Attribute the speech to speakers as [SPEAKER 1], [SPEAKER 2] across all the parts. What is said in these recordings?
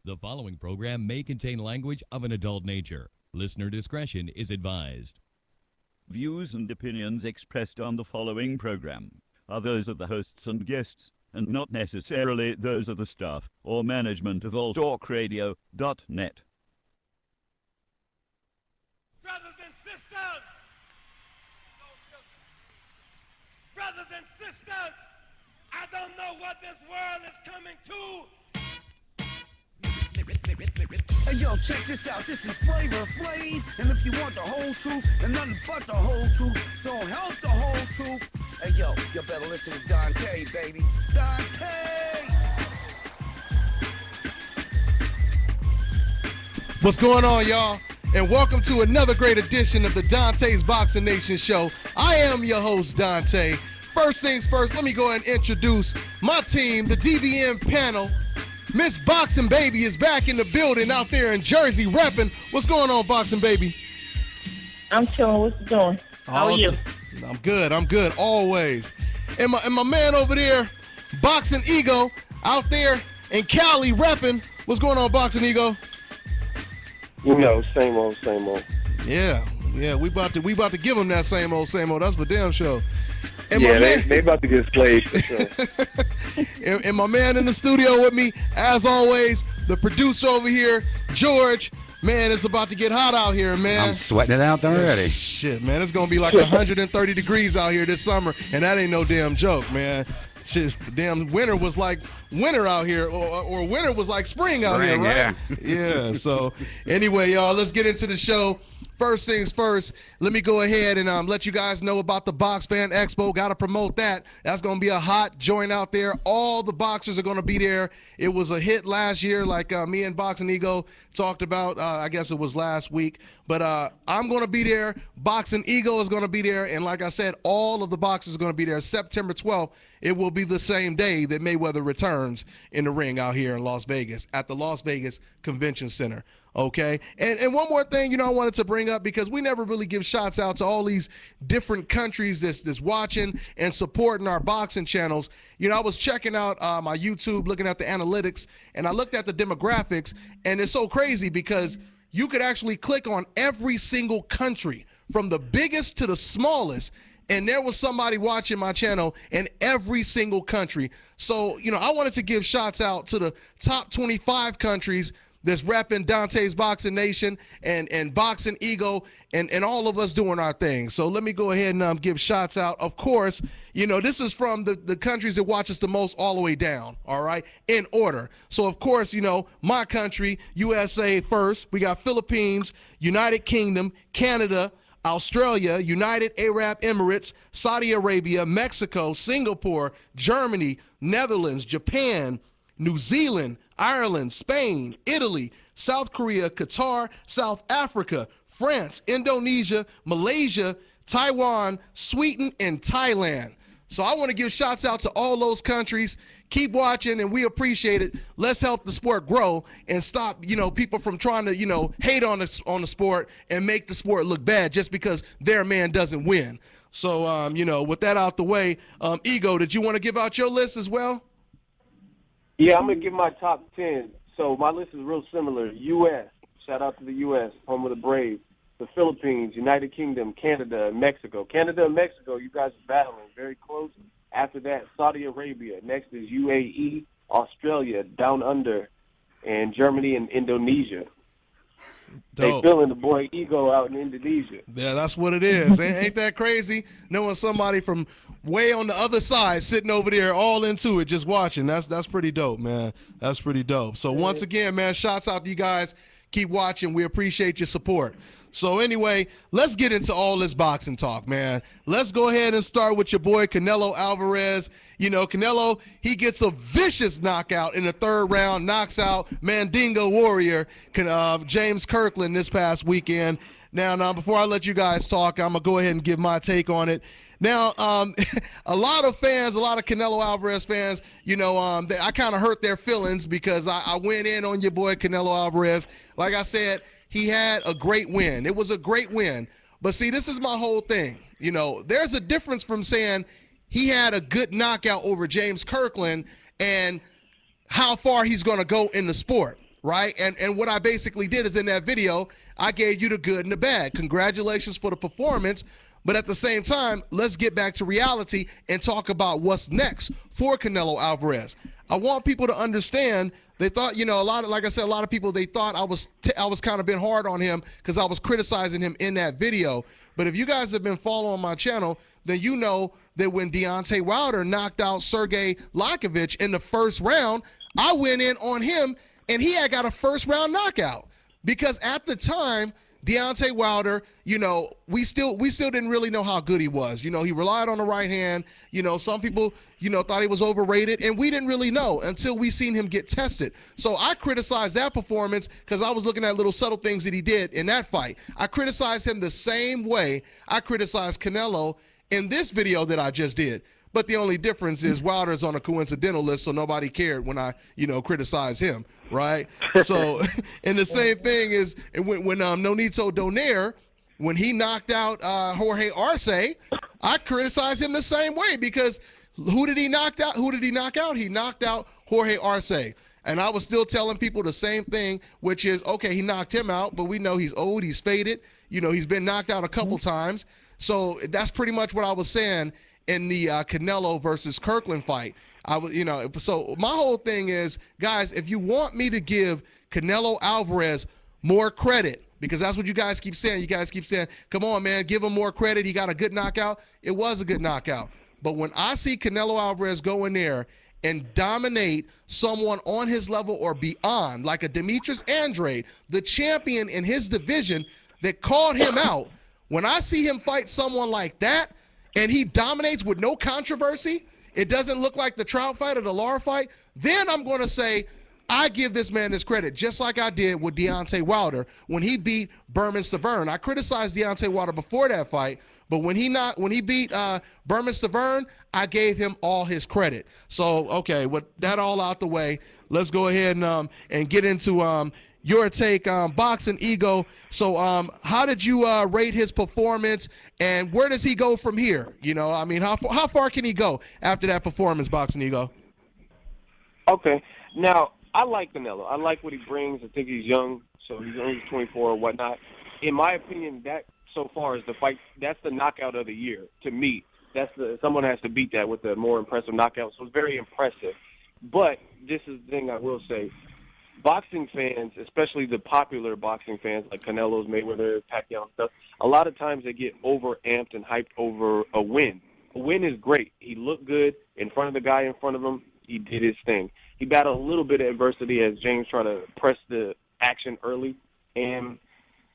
[SPEAKER 1] The following program may contain language of an adult nature. Listener discretion is advised.
[SPEAKER 2] Views and opinions expressed on the following program are those of the hosts and guests, and not necessarily those of the staff or management of alltalkradio.net.
[SPEAKER 3] Brothers and sisters! Brothers and sisters! I don't know what this world is coming to.
[SPEAKER 4] Hey yo, check this out, this is Flavor Flav, and if you want the whole truth, and nothing but the whole truth, so help the whole truth. Hey yo, you better listen to Dante, baby. Dante!
[SPEAKER 5] What's going on, y'all? And welcome to another great edition of the Dante's Boxing Nation show. I am your host, Dante. First things first, let me go ahead and introduce my team, the DVM panel. Miss Boxing Baby is back in the building out there in Jersey repping. What's going on, Boxing Baby?
[SPEAKER 6] I'm chilling. What you doing? How are you?
[SPEAKER 5] I'm good, always. And my man over there, Boxingego, out there in Cali repping. What's going on, Boxingego?
[SPEAKER 7] You know, same old.
[SPEAKER 5] Yeah, we about to give him that same old. That's for damn sure. And
[SPEAKER 7] yeah, they about to get slayed for sure.
[SPEAKER 5] and my man in the studio with me, as always, the producer over here, George. Man, it's about to get hot out here, man.
[SPEAKER 8] I'm sweating it out already.
[SPEAKER 5] Shit, man, it's gonna be like 130 degrees out here this summer, and that ain't no damn joke, man. Shit, damn winter was like winter out here, or winter was like spring out here, right? Yeah. So anyway, y'all, let's get into the show. First things first, let me go ahead and let you guys know about the Box Fan Expo. Got to promote that. That's going to be a hot joint out there. All the boxers are going to be there. It was a hit last year, like me and Boxingego talked about. I guess it was last week. But I'm going to be there. Boxingego is going to be there. And like I said, all of the boxers are going to be there. September 12th, it will be the same day that Mayweather returns in the ring out here in Las Vegas at the Las Vegas Convention Center. Okay, and one more thing, I wanted to bring up, because we never really give shots out to all these different countries that's watching and supporting our boxing channels. I was checking out my YouTube, looking at the analytics, and I looked at the demographics, and it's so crazy because you could actually click on every single country from the biggest to the smallest, and there was somebody watching my channel in every single country. So, I wanted to give shots out to the top 25 countries that's repping Dante's Boxing Nation and Boxingego and all of us doing our thing. So let me go ahead and give shots out. Of course, this is from the countries that watch us the most all the way down, all right, in order. So, of course, my country, USA first. We got Philippines, United Kingdom, Canada, Australia, United Arab Emirates, Saudi Arabia, Mexico, Singapore, Germany, Netherlands, Japan, New Zealand, Ireland, Spain, Italy, South Korea, Qatar, South Africa, France, Indonesia, Malaysia, Taiwan, Sweden, and Thailand. So I want to give shots out to all those countries. Keep watching, and we appreciate it. Let's help the sport grow and stop, people from trying to, hate on the sport and make the sport look bad just because their man doesn't win. So, with that out the way, Ego, did you want to give out your list as well?
[SPEAKER 7] Yeah, I'm going to give my top 10. So my list is real similar. U.S., shout out to the U.S., home of the Braves. The Philippines, United Kingdom, Canada, and Mexico. Canada and Mexico, you guys are battling very close. After that, Saudi Arabia. Next is UAE, Australia, Down Under, and Germany and Indonesia.
[SPEAKER 5] Dope.
[SPEAKER 7] They feeling the boy Ego out in Indonesia.
[SPEAKER 5] Yeah, that's what it is. Ain't that crazy? Knowing somebody from way on the other side sitting over there all into it, just watching. That's pretty dope, man. That's pretty dope. So once again, man, shouts out to you guys. Keep watching. We appreciate your support. So anyway, let's get into all this boxing talk, man. Let's go ahead and start with your boy Canelo Alvarez. Canelo, he gets a vicious knockout in the third round, knocks out Mandingo Warrior, James Kirkland this past weekend. Now, before I let you guys talk, I'm going to go ahead and give my take on it. Now, a lot of Canelo Alvarez fans, I kind of hurt their feelings because I went in on your boy Canelo Alvarez. Like I said, he had a great win. It was a great win. But see, this is my whole thing. There's a difference from saying he had a good knockout over James Kirkland and how far he's going to go in the sport, right? And what I basically did is in that video, I gave you the good and the bad. Congratulations for the performance. But at the same time, let's get back to reality and talk about what's next for Canelo Alvarez. I want people to understand. They thought, like I said, a lot of people, they thought I was kind of been hard on him because I was criticizing him in that video. But if you guys have been following my channel, then you know that when Deontay Wilder knocked out Sergey Lakovich in the first round, I went in on him and he had got a first round knockout because at the time, Deontay Wilder, we still didn't really know how good he was. He relied on the right hand. Some people, thought he was overrated, and we didn't really know until we seen him get tested. So I criticized that performance because I was looking at little subtle things that he did in that fight. I criticized him the same way I criticized Canelo in this video that I just did. But the only difference is Wilder's on a coincidental list, so nobody cared when I, criticized him, right? So, and the same thing is when Nonito Donaire, when he knocked out Jorge Arce, I criticized him the same way because who did he knock out? He knocked out Jorge Arce. And I was still telling people the same thing, which is, okay, he knocked him out, but we know he's old, he's faded. He's been knocked out a couple times. So that's pretty much what I was saying in the Canelo versus Kirkland fight. So my whole thing is, guys, if you want me to give Canelo Alvarez more credit, because that's what you guys keep saying. You guys keep saying, come on, man, give him more credit. He got a good knockout. It was a good knockout. But when I see Canelo Alvarez go in there and dominate someone on his level or beyond, like a Demetrius Andrade, the champion in his division that called him out, when I see him fight someone like that, and he dominates with no controversy, it doesn't look like the Trout fight or the Lara fight, then I'm going to say, I give this man this credit, just like I did with Deontay Wilder when he beat Berman Stavern. I criticized Deontay Wilder before that fight, but when he beat Berman Stavern, I gave him all his credit. So, okay, with that all out the way, let's go ahead and get into your take on Boxingego. So how did you rate his performance, and where does he go from here? How far can he go after that performance, Boxingego?
[SPEAKER 7] Okay. Now, I like Canelo. I like what he brings. I think he's young, so he's only 24 or whatnot. In my opinion, that so far is the fight. That's the knockout of the year to me. Someone has to beat that with a more impressive knockout. So it's very impressive. But this is the thing I will say. Boxing fans, especially the popular boxing fans like Canelo's, Mayweather, Pacquiao and stuff, a lot of times they get over-amped and hyped over a win. A win is great. He looked good in front of the guy in front of him. He did his thing. He battled a little bit of adversity as James tried to press the action early, and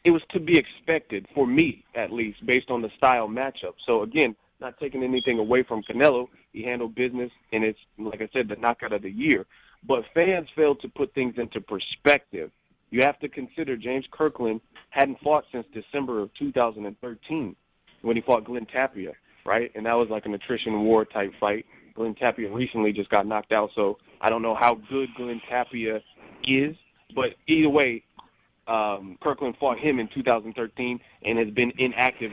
[SPEAKER 7] it was to be expected, for me at least, based on the style matchup. So, again, not taking anything away from Canelo. He handled business, and it's, like I said, the knockout of the year. But fans fail to put things into perspective. You have to consider James Kirkland hadn't fought since December of 2013 when he fought Glenn Tapia, right? And that was like an attrition war type fight. Glenn Tapia recently just got knocked out, so I don't know how good Glenn Tapia is. But either way, Kirkland fought him in 2013 and has been inactive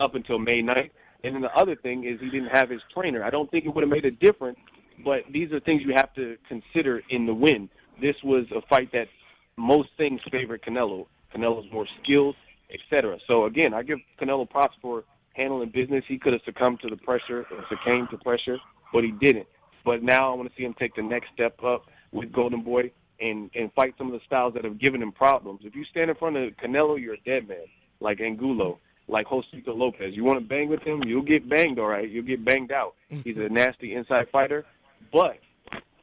[SPEAKER 7] up until May 9th. And then the other thing is he didn't have his trainer. I don't think it would have made a difference, but these are things you have to consider in the win. This was a fight that most things favored Canelo. Canelo's more skilled, etc. So, again, I give Canelo props for handling business. He could have succumbed to the pressure or succumbed to pressure, but he didn't. But now I want to see him take the next step up with Golden Boy and fight some of the styles that have given him problems. If you stand in front of Canelo, you're a dead man, like Angulo, like Josito Lopez. You want to bang with him, you'll get banged, all right? You'll get banged out. He's a nasty inside fighter. But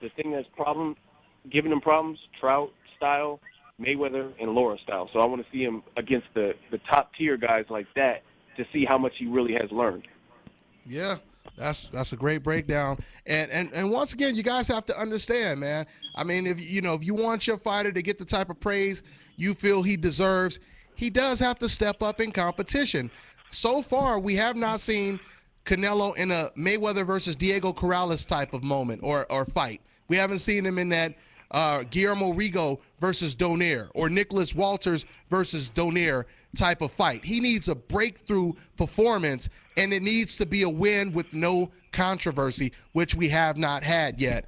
[SPEAKER 7] the thing that's giving him problems, Trout style, Mayweather, and Lara style. So I want to see him against the top-tier guys like that to see how much he really has learned.
[SPEAKER 5] Yeah, that's a great breakdown. And once again, you guys have to understand, man. I mean, if you want your fighter to get the type of praise you feel he deserves, he does have to step up in competition. So far, we have not seen Canelo in a Mayweather versus Diego Corrales type of moment or fight. We haven't seen him in that Guillermo Rigo versus Donaire or Nicholas Walters versus Donaire type of fight. He needs a breakthrough performance, and it needs to be a win with no controversy, which we have not had yet.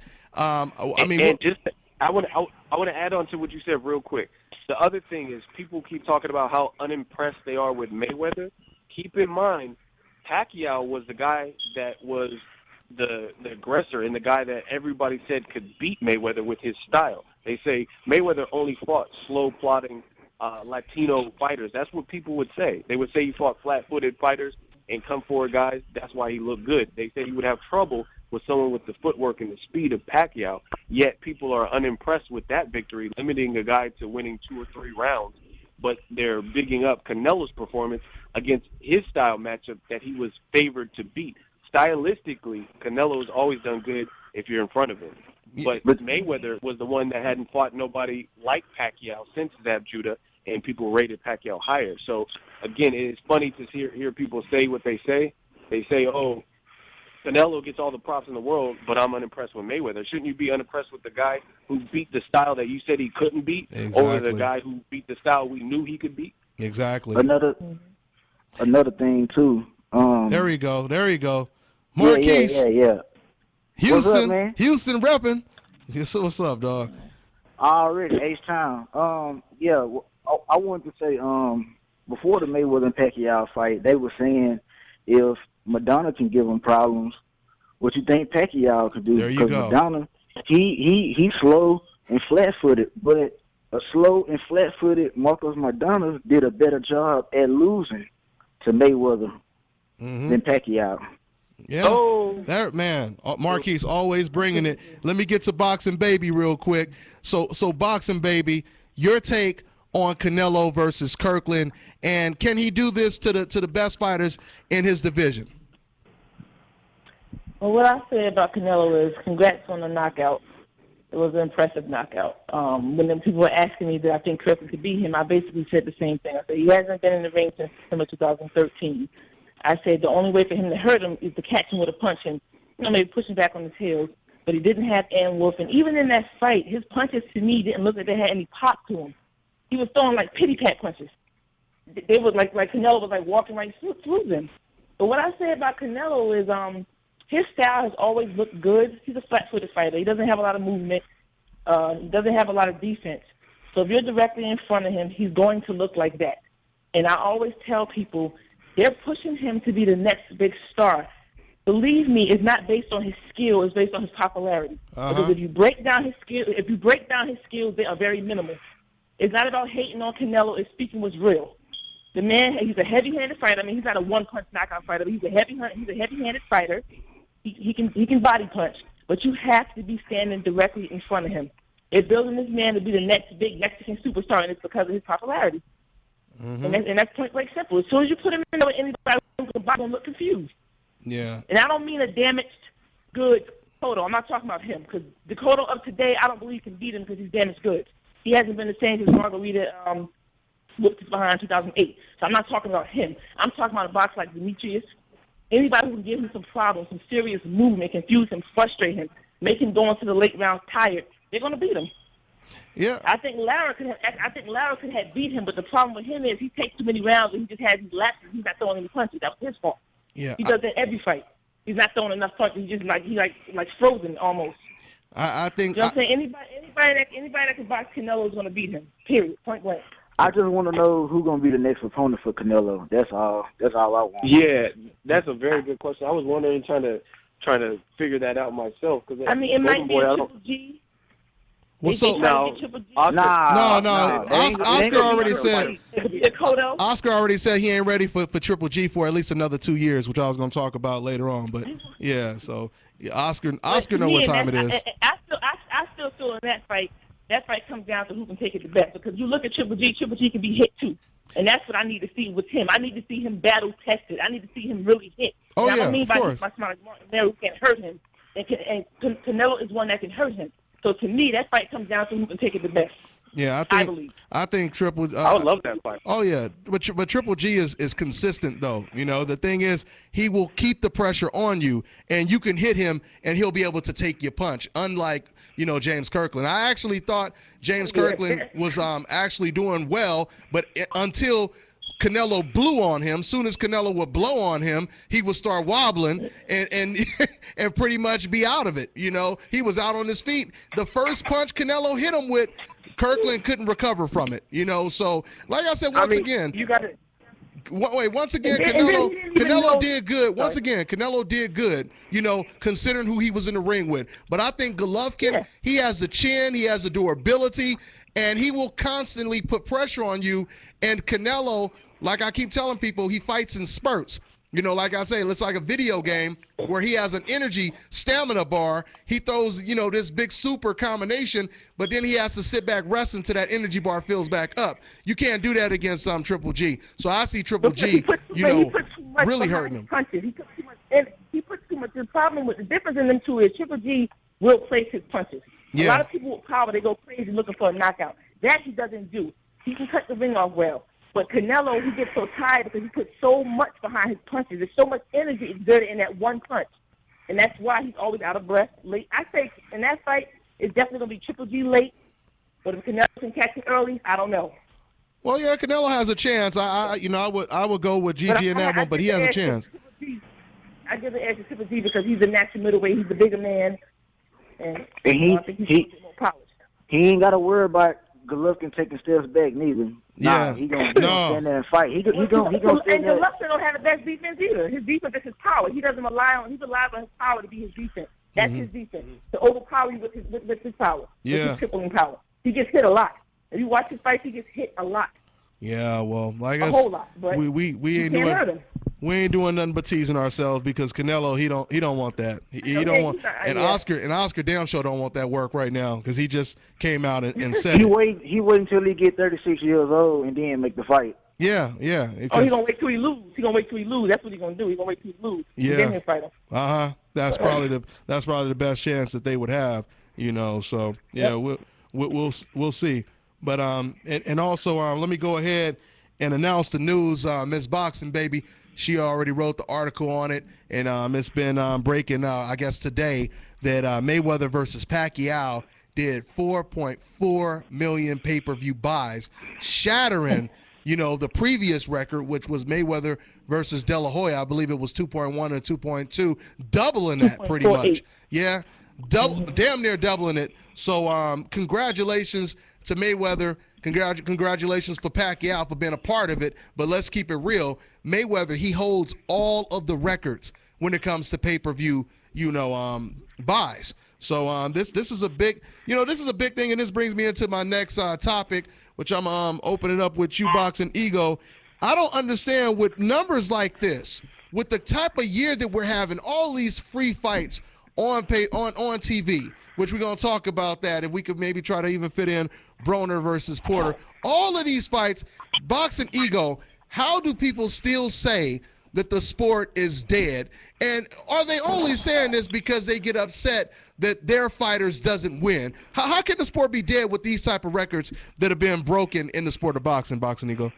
[SPEAKER 7] I want to add on to what you said real quick. The other thing is people keep talking about how unimpressed they are with Mayweather. Keep in mind, Pacquiao was the guy that was the aggressor and the guy that everybody said could beat Mayweather with his style. They say Mayweather only fought slow plotting Latino fighters. That's what people would say. They would say he fought flat-footed fighters and come forward guys. That's why he looked good. They say he would have trouble with someone with the footwork and the speed of Pacquiao, yet people are unimpressed with that victory, limiting a guy to winning 2 or 3 rounds. But they're bigging up Canelo's performance against his style matchup that he was favored to beat. Stylistically, Canelo's always done good if you're in front of him. But Mayweather was the one that hadn't fought nobody like Pacquiao since Zab Judah, and people rated Pacquiao higher. So, again, it's funny to hear people say what they say. They say, oh, Canelo gets all the props in the world, but I'm unimpressed with Mayweather. Shouldn't you be unimpressed with the guy who beat the style that you said he couldn't beat, or the guy who beat the style we knew he could beat?
[SPEAKER 5] Exactly.
[SPEAKER 8] Another thing too.
[SPEAKER 5] There you go. Marquis.
[SPEAKER 8] Yeah.
[SPEAKER 5] Houston,
[SPEAKER 8] what's up, man?
[SPEAKER 5] Houston repping. So what's up, dog?
[SPEAKER 8] Already H-Town. I wanted to say, before the Mayweather and Pacquiao fight, they were saying if Madonna can give him problems, what you think Pacquiao could do?
[SPEAKER 5] There you go.
[SPEAKER 8] Madonna, he's slow and flat-footed, but a slow and flat-footed Marcos Madonna did a better job at losing to Mayweather than Pacquiao.
[SPEAKER 5] Yeah, there, man. Marquis always bringing it. Let me get to Boxing Baby real quick. So Boxing Baby, your take on Canelo versus Kirkland, and can he do this to the best fighters in his division?
[SPEAKER 6] Well, what I say about Canelo is congrats on the knockout. It was an impressive knockout. When them people were asking me that I think Kirkland could beat him, I basically said the same thing. I said he hasn't been in the ring since December 2013. I said the only way for him to hurt him is to catch him with a punch and maybe push him back on his heels. But he didn't have Ann Wolf, and even in that fight, his punches to me didn't look like they had any pop to him. He was throwing like pity pat punches. They were like Canelo was like walking right through them. But what I say about Canelo is his style has always looked good. He's a flat-footed fighter. He doesn't have a lot of movement. He doesn't have a lot of defense. So if you're directly in front of him, he's going to look like that. And I always tell people, they're pushing him to be the next big star. Believe me, it's not based on his skill, it's based on his popularity. Because if you break down his skills, they are very minimal. It's not about hating on Canelo, it's speaking what's real. The man, he's a heavy-handed fighter. I mean, he's not a one-punch knockout fighter, but he's a heavy-handed fighter. He can body punch, but you have to be standing directly in front of him. They're building this man to be the next big Mexican superstar, and it's because of his popularity. And that's point blank simple. As soon as you put him in there with anybody, the body will look confused.
[SPEAKER 5] Yeah.
[SPEAKER 6] And I don't mean a damaged, good Cotto. I'm not talking about him, because the Cotto of today, I don't believe can beat him because he's damaged goods. He hasn't been the same since Margarita whooped his behind 2008. So I'm not talking about him. I'm talking about a boxer like Demetrius. Anybody who can give him some problems, some serious movement, confuse him, frustrate him, make him go into the late rounds tired, they're going to beat him.
[SPEAKER 5] Yeah.
[SPEAKER 6] I think Lara could have beat him, but the problem with him is he takes too many rounds and he just has these lapses. He's not throwing any punches. That was his fault.
[SPEAKER 5] Yeah.
[SPEAKER 6] He does that every fight. He's not throwing enough punches. He's just like frozen almost.
[SPEAKER 5] I think.
[SPEAKER 6] You know what I'm saying? Anybody that can box Canelo is going to beat him. Period. Point blank.
[SPEAKER 8] I just want to know who's going to be the next opponent for Canelo. That's all I want.
[SPEAKER 7] Yeah, that's a very good question. I was wondering, trying to figure that out myself. Cause
[SPEAKER 6] I mean, it might be a Triple G.
[SPEAKER 5] Well, so
[SPEAKER 7] no,
[SPEAKER 5] Oscar already said.
[SPEAKER 6] Cotto.
[SPEAKER 5] Oscar already said he ain't ready for Triple G for at least another 2 years, which I was going to talk about later on. But yeah, so yeah, Oscar know what time it is.
[SPEAKER 6] I still feel in that fight comes down to who can take it the best. Because you look at Triple G can be hit too, and that's what I need to see with him. I need to see him battle tested. I need to see him really hit.
[SPEAKER 5] Oh,
[SPEAKER 6] I don't
[SPEAKER 5] yeah,
[SPEAKER 6] mean
[SPEAKER 5] of
[SPEAKER 6] by
[SPEAKER 5] course.
[SPEAKER 6] somebody like Martin there who can hurt him, and Canelo is one that can hurt him. So to me, that fight comes down to who can take it the best.
[SPEAKER 5] Yeah,
[SPEAKER 6] I
[SPEAKER 5] think Triple.
[SPEAKER 7] I would love that fight.
[SPEAKER 5] Oh yeah, but Triple G is consistent though. You know, the thing is he will keep the pressure on you, and you can hit him, and he'll be able to take your punch. Unlike James Kirkland. I actually thought James Kirkland was actually doing well, but until Canelo blew on him. Soon as Canelo would blow on him, he would start wobbling and and pretty much be out of it. You know, he was out on his feet. The first punch Canelo hit him with, Kirkland couldn't recover from it. You know, so like I said, once again,
[SPEAKER 7] you got to.
[SPEAKER 5] Once again,
[SPEAKER 6] And then
[SPEAKER 5] Canelo did good. Once again, Canelo did good, you know, considering who he was in the ring with. But I think Golovkin, he has the chin, he has the durability, and he will constantly put pressure on you. And Canelo, like I keep telling people, he fights in spurts. You know, like I say, it's like a video game where he has an energy stamina bar. He throws, you know, this big super combination, but then he has to sit back, rest until that energy bar fills back up. You can't do that against Triple G. So I see Triple G, really hurting him.
[SPEAKER 6] Punches. He puts too much. And he puts too much. The problem with the difference in them two is Triple G will place his punches. A lot of people with power, they go crazy looking for a knockout. That he doesn't do. He can cut the ring off well. But Canelo, he gets so tired because he puts so much behind his punches. There's so much energy exerted in that one punch. And that's why he's always out of breath late. I say in that fight, it's definitely going to be Triple G late. But if Canelo can catch him early, I don't know.
[SPEAKER 5] Well, yeah, Canelo has a chance. I would go with Gigi in that one, but he has a chance.
[SPEAKER 6] I give the edge to Triple G because he's a natural middleweight. He's the bigger man. And
[SPEAKER 8] he
[SPEAKER 6] I think he's more polished.
[SPEAKER 8] He ain't got to worry about Golovkin taking steps back neither.
[SPEAKER 5] Yeah,
[SPEAKER 8] he gonna stand there and fight. He gonna
[SPEAKER 6] and
[SPEAKER 8] stand there.
[SPEAKER 6] Golovkin don't have the best defense either. His defense is his power. He doesn't rely on. He relies on his power to be his defense. That's his defense, to overpower you with his power. With his crippling power. He gets hit a lot. If you watch his fights, he gets hit a lot.
[SPEAKER 5] Yeah, well, like
[SPEAKER 6] a whole lot. But
[SPEAKER 5] we ain't doing nothing but teasing ourselves because Canelo he don't want that. He don't want, and Oscar damn sure don't want that work right now because he just came out and said
[SPEAKER 8] he wait until he get 36 years old and then make the fight.
[SPEAKER 5] Yeah.
[SPEAKER 6] He gonna wait till he lose. He gonna wait till he lose. That's what he gonna do. He gonna wait till he lose.
[SPEAKER 5] Yeah.
[SPEAKER 6] And then he'll fight him.
[SPEAKER 5] That's probably the best chance that they would have. You know. So yeah, we'll see. But and also let me go ahead and announce the news. Miss Boxing Baby, she already wrote the article on it, and it's been breaking I guess today that Mayweather versus Pacquiao did 4.4 million pay-per-view buys, shattering the previous record, which was Mayweather versus De La Hoya. I believe it was 2.1 and 2.2, doubling that pretty much. Yeah. Damn near doubling it. So congratulations to Mayweather. Congratulations for Pacquiao for being a part of it. But let's keep it real. Mayweather, he holds all of the records when it comes to pay-per-view, buys. So this is a big, this is a big thing, and this brings me into my next topic, which I'm opening up with you, Boxingego. I don't understand with numbers like this, with the type of year that we're having, all these free fights on TV, which we're going to talk about that, if we could maybe try to even fit in Broner versus Porter. All of these fights, Boxingego, how do people still say that the sport is dead? And are they only saying this because they get upset that their fighters doesn't win? How can the sport be dead with these type of records that have been broken in the sport of boxing, Boxingego?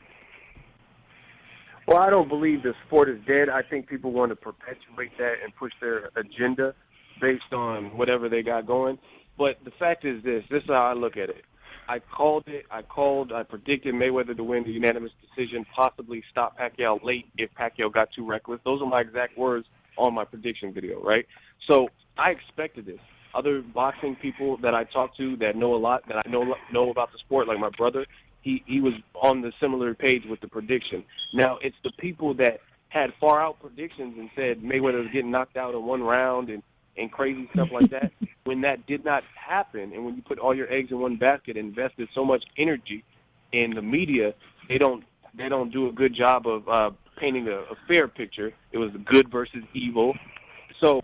[SPEAKER 7] Well, I don't believe the sport is dead. I think people want to perpetuate that and push their agenda based on whatever they got going. But the fact is this is how I look at it. I predicted Mayweather to win the unanimous decision, possibly stop Pacquiao late if Pacquiao got too reckless. Those are my exact words on my prediction video, right? So I expected this. Other boxing people that I talk to that know a lot, that I know about the sport, like my brother, he was on the similar page with the prediction. Now, it's the people that had far-out predictions and said Mayweather was getting knocked out in one round and crazy stuff like that. When that did not happen, and when you put all your eggs in one basket and invested so much energy in the media, they don't do a good job of painting a fair picture. It was good versus evil. So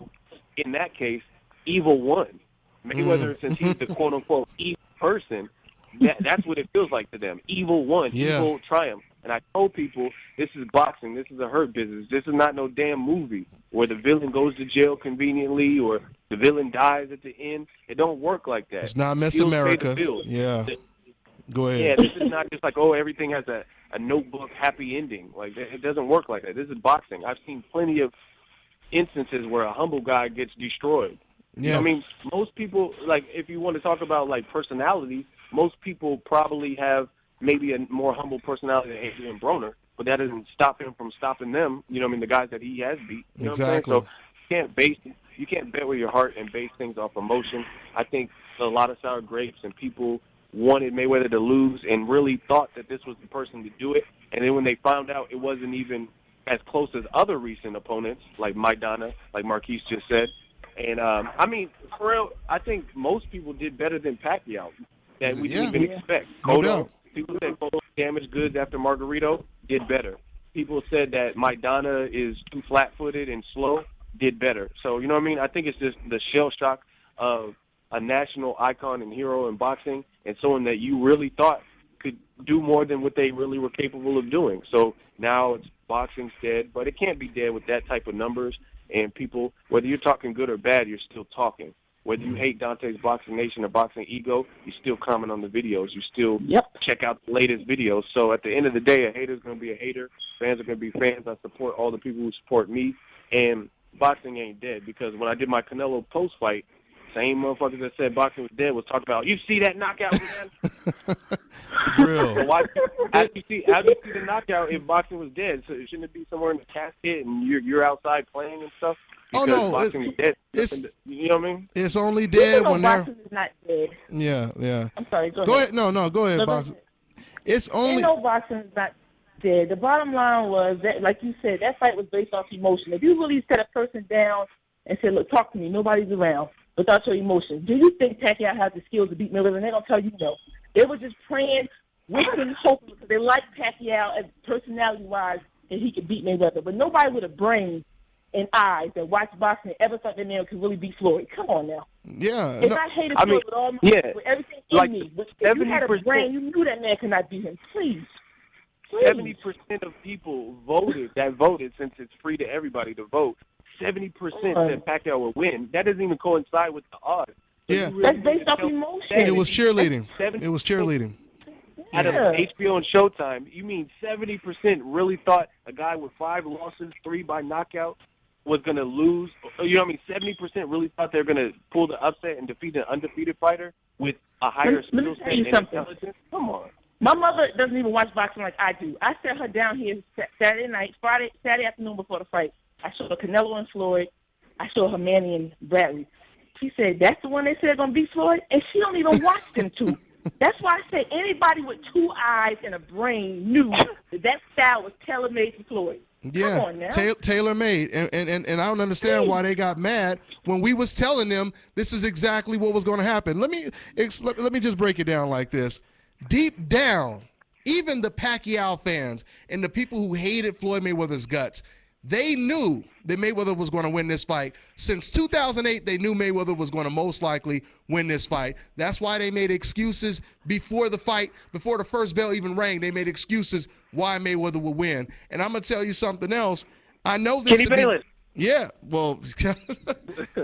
[SPEAKER 7] in that case, evil won. Mayweather, since he's the quote-unquote evil person, that's what it feels like to them. Evil won. Yeah. Evil triumphed. And I told people, this is boxing. This is a hurt business. This is not no damn movie where the villain goes to jail conveniently or the villain dies at the end. It don't work like that.
[SPEAKER 5] It's not Miss America. Yeah. Go ahead.
[SPEAKER 7] Yeah, this is not just like, everything has a notebook happy ending. Like, it doesn't work like that. This is boxing. I've seen plenty of instances where a humble guy gets destroyed.
[SPEAKER 5] Yeah.
[SPEAKER 7] I mean, most people, like, if you want to talk about, like, personality, most people probably have maybe a more humble personality than Adrian Broner. but that doesn't stop him from stopping them. You know what I mean? The guys that he has beat. You know
[SPEAKER 5] Exactly.
[SPEAKER 7] what I'm saying? So you can't bet with your heart and base things off emotion. I think a lot of sour grapes and people wanted Mayweather to lose and really thought that this was the person to do it. And then when they found out it wasn't even as close as other recent opponents, like Maidana, like Marquis just said. And, I mean, for real, I think most people did better than Pacquiao that we didn't even expect.
[SPEAKER 5] No doubt.
[SPEAKER 7] People said Cotto damaged goods after Margarito, did better. People said that Maidana is too flat-footed and slow, did better. So, you know what I mean? I think it's just the shell shock of a national icon and hero in boxing and someone that you really thought could do more than what they really were capable of doing. So now it's boxing's dead, but it can't be dead with that type of numbers. And people, whether you're talking good or bad, you're still talking. Whether you hate Dante's Boxing Nation or Boxing Ego, you still comment on the videos. You still check out the latest videos. So at the end of the day, a hater's going to be a hater. Fans are going to be fans. I support all the people who support me. And boxing ain't dead, because when I did my Canelo post-fight, same motherfuckers that said boxing was dead was talking about, you see that knockout, man?
[SPEAKER 5] Real.
[SPEAKER 7] So how do you see the knockout if boxing was dead? So shouldn't it be somewhere in the casket and you're outside playing and stuff? Because boxing is dead. You know what I mean?
[SPEAKER 5] It's only dead when they're.
[SPEAKER 6] Boxing is not dead.
[SPEAKER 5] Yeah.
[SPEAKER 6] I'm sorry. Go
[SPEAKER 5] ahead. No, go ahead, boxing. It's only.
[SPEAKER 6] No, boxing is not dead. The bottom line was that, like you said, that fight was based off emotion. If you really set a person down and said, "Look, talk to me. Nobody's around," without your emotions, do you think Pacquiao has the skills to beat Mayweather? And they're gonna tell you no. They were just praying, wishing, hoping, because they liked Pacquiao as personality-wise that he could beat Mayweather. But nobody with a brain and eyes that watch boxing ever thought that man could really beat Floyd. Come on now.
[SPEAKER 5] Yeah.
[SPEAKER 6] If I hated Floyd with all my with everything in me, if you had a brain, you knew that man could not beat him. Please.
[SPEAKER 7] 70% of people voted, since it's free to everybody to vote. 70% said Pacquiao would win. That doesn't even coincide with the odds. So really
[SPEAKER 6] that's based off emotion.
[SPEAKER 5] It was cheerleading. It was cheerleading.
[SPEAKER 7] Out of HBO and Showtime, you mean 70% really thought a guy with 5 losses, 3 by knockout, was going to lose? You know what I mean? 70% really thought they were going to pull the upset and defeat an undefeated fighter with a higher skill set and intelligence? Come on.
[SPEAKER 6] My mother doesn't even watch boxing like I do. I sat her down here Saturday night, Saturday afternoon before the fight. I showed her Canelo and Floyd. I showed her Manny and Bradley. She said, that's the one they said going to beat Floyd? And she don't even watch them two. That's why I say anybody with 2 eyes and a brain knew that style was tailor-made for Floyd.
[SPEAKER 5] Yeah,
[SPEAKER 6] come on now.
[SPEAKER 5] Tailor-made. And I don't understand why they got mad when we was telling them this is exactly what was going to happen. Let me just break it down like this. Deep down, even the Pacquiao fans and the people who hated Floyd Mayweather's guts, they knew that Mayweather was going to win this fight. Since 2008, they knew Mayweather was going to most likely win this fight. That's why they made excuses before the fight, before the first bell even rang. They made excuses why Mayweather would win. And I'm going to tell you something else. I know this.
[SPEAKER 7] Kenny Bayless.
[SPEAKER 5] Yeah, well,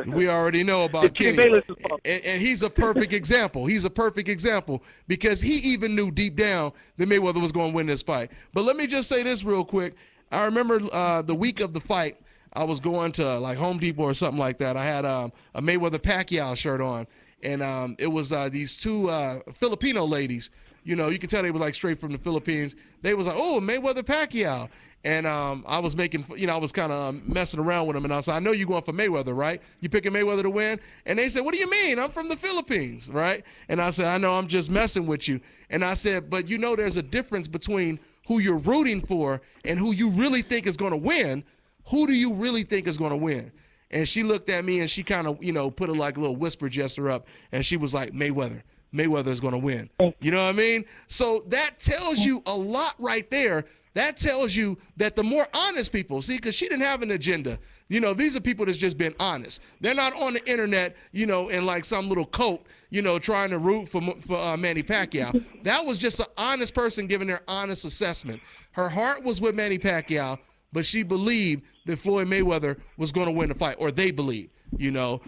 [SPEAKER 5] we already know about Kenny. And he's a perfect example. He's a perfect example because he even knew deep down that Mayweather was going to win this fight. But let me just say this real quick. I remember the week of the fight, I was going to like Home Depot or something like that. I had a Mayweather Pacquiao shirt on, and it was these 2 Filipino ladies. You know, you can tell they were like straight from the Philippines. They was like, oh, Mayweather Pacquiao. And I was making, I was kind of messing around with them. And I said, I know you're going for Mayweather, right? You picking Mayweather to win? And they said, what do you mean? I'm from the Philippines, right? And I said, I know, I'm just messing with you. And I said, but there's a difference between who you're rooting for and who you really think is going to win. Who do you really think is going to win? And she looked at me and she kind of, put a like little whisper gesture up. And she was like, Mayweather is going to win. You know what I mean? So that tells you a lot right there. That tells you that the more honest people, see, because she didn't have an agenda. These are people that's just been honest. They're not on the internet, in like some little cult, trying to root for Manny Pacquiao. That was just an honest person giving their honest assessment. Her heart was with Manny Pacquiao, but she believed that Floyd Mayweather was going to win the fight, or they believed,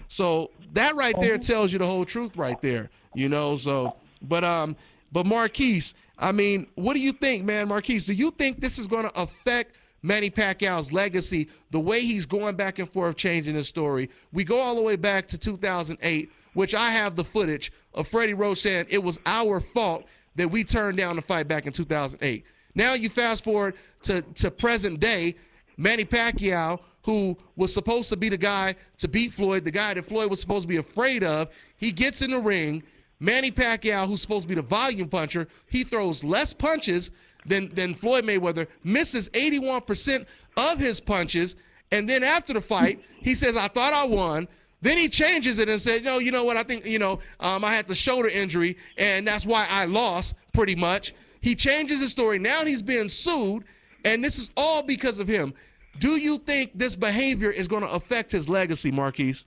[SPEAKER 5] So that right there tells you the whole truth right there, So, but Marquis, I mean, what do you think, man, Marquis? Do you think this is going to affect Manny Pacquiao's legacy, the way he's going back and forth changing his story? We go all the way back to 2008, which I have the footage of Freddie Roach saying it was our fault that we turned down the fight back in 2008. Now you fast forward to present day, Manny Pacquiao, who was supposed to be the guy to beat Floyd, the guy that Floyd was supposed to be afraid of, he gets in the ring. Manny Pacquiao, who's supposed to be the volume puncher, he throws less punches than Floyd Mayweather, misses 81% of his punches, and then after the fight, he says, I thought I won. Then he changes it and said, no, you know what, I think, I had the shoulder injury, and that's why I lost, pretty much. He changes his story. Now he's being sued, and this is all because of him. Do you think this behavior is going to affect his legacy, Marquis?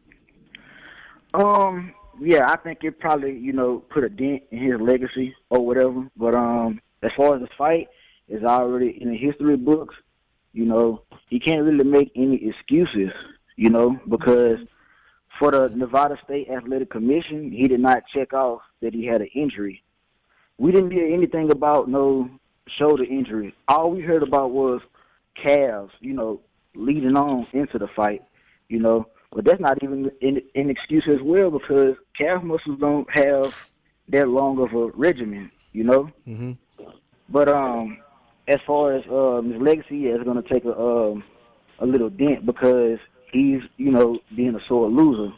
[SPEAKER 8] Yeah, I think it probably, put a dent in his legacy or whatever. But as far as the fight, it's already in the history books. He can't really make any excuses, because for the Nevada State Athletic Commission, he did not check off that he had an injury. We didn't hear anything about no shoulder injury. All we heard about was calves, leading on into the fight, But that's not even an excuse as well, because calf muscles don't have that long of a regimen,
[SPEAKER 5] Mm-hmm.
[SPEAKER 8] But as far as his legacy, it's going to take a little dent because he's, being a sore loser.